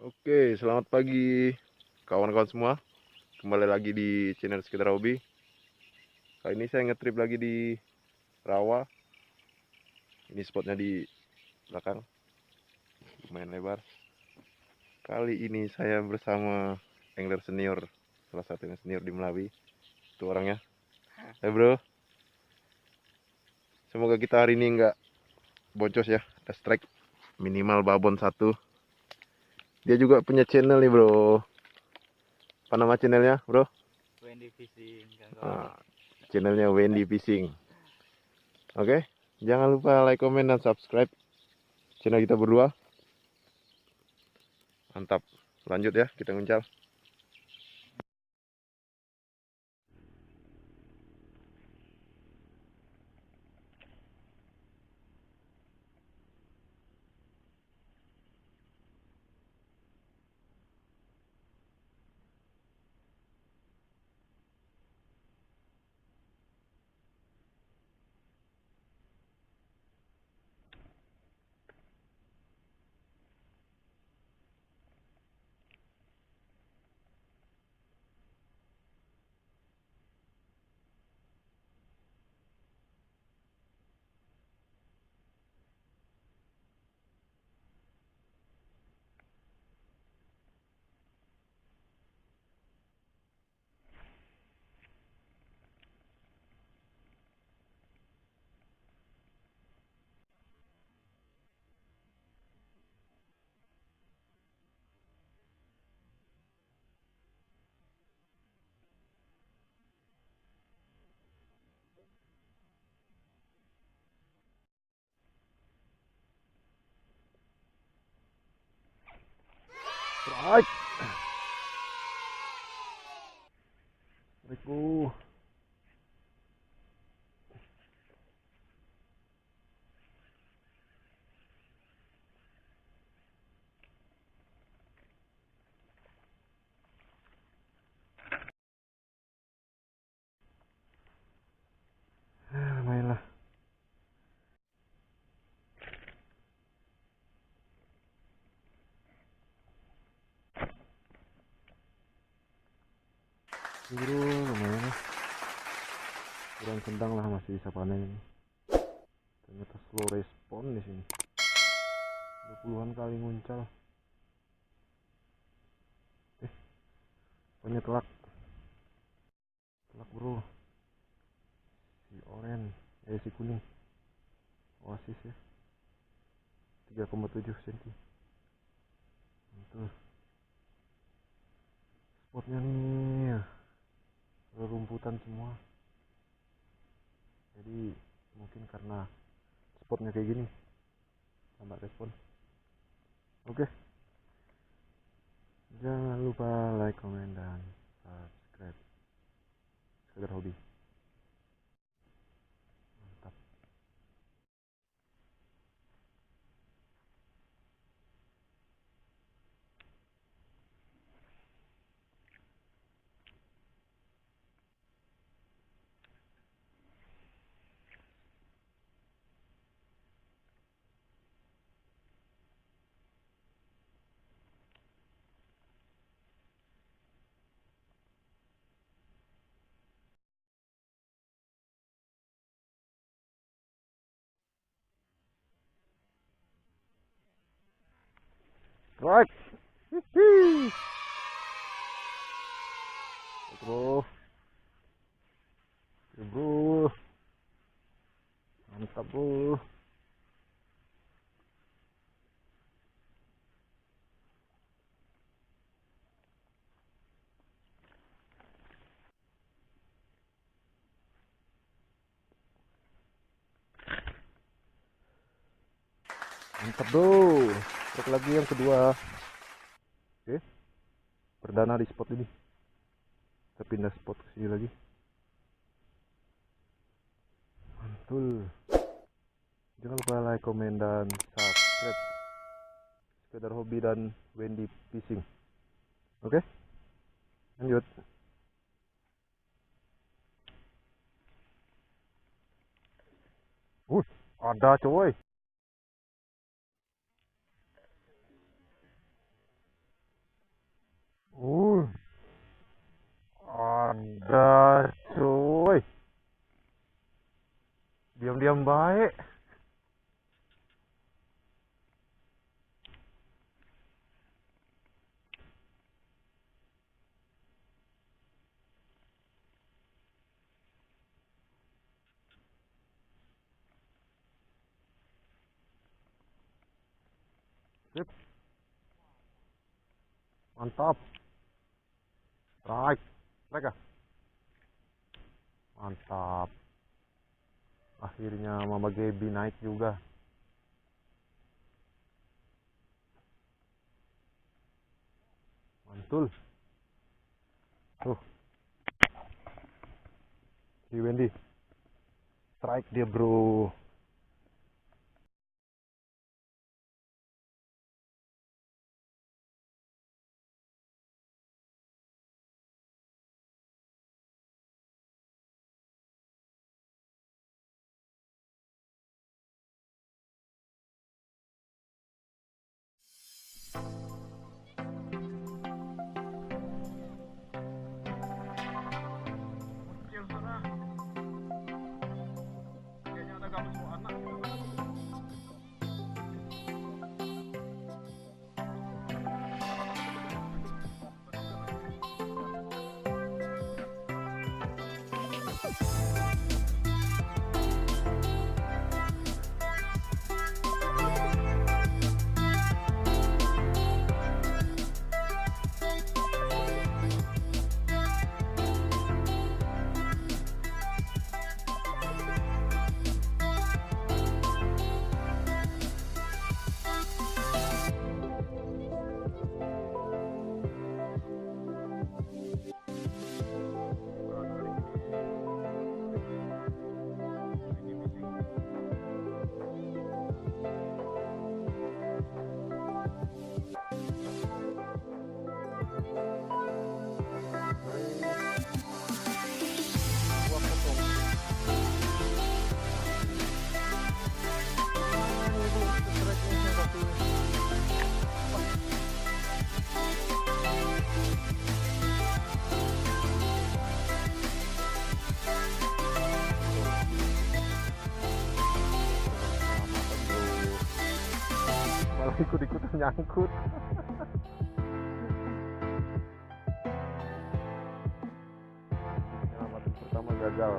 Oke, selamat pagi kawan-kawan semua. Kembali lagi di channel Sekitar Hobi. Kali ini saya ngetrip lagi di rawa. Ini spotnya di belakang, lumayan lebar. Kali ini saya bersama angler senior, salah satu yang senior di Melawi. Itu orangnya. Hai bro, semoga kita hari ini nggak boncos ya. Ada strike minimal babon satu. Dia juga punya channel nih bro. Apa nama channelnya bro? Wendy Fishing kawan. Ah, channelnya Wendy Fishing. Oke, jangan lupa like, comment, dan subscribe channel kita berdua. Mantap, lanjut ya, kita nguncal. Strike. Strike bro. Lumayan lah. Bro, lumayan lah. Kurang kendang lah, masih bisa panen ini. Ternyata slow respon di sini. 20-an kali nguncal. Pokoknya telak. Telak bro. Si orange, si kuning. Oasis ya. 3,7 cm. Mantul. Spotnya nih rerumputan semua. Jadi mungkin karena spotnya kayak gini lambat respon. Oke, jangan lupa like, comment, dan subscribe Sekedar Hobi. Mantap. Strike. Hihi. Bro, ya bro, mantap bro. Mantap bro. Strike lagi yang kedua. Oke, perdana di spot ini. Kita pindah spot ke sini lagi. Mantul. Jangan lupa like, comment, dan subscribe Sekedar Hobi dan Wendy Fishing. Oke, lanjut. Ada coy. diam baik. Sip. Mantap. Strike. Strike ah. Mantap. Akhirnya Mama Gaby naik juga. Mantul. Tuh. Si Wendy. Strike dia, bro. Malah ikut-ikutan nyangkut. Penyelamatan pertama gagal.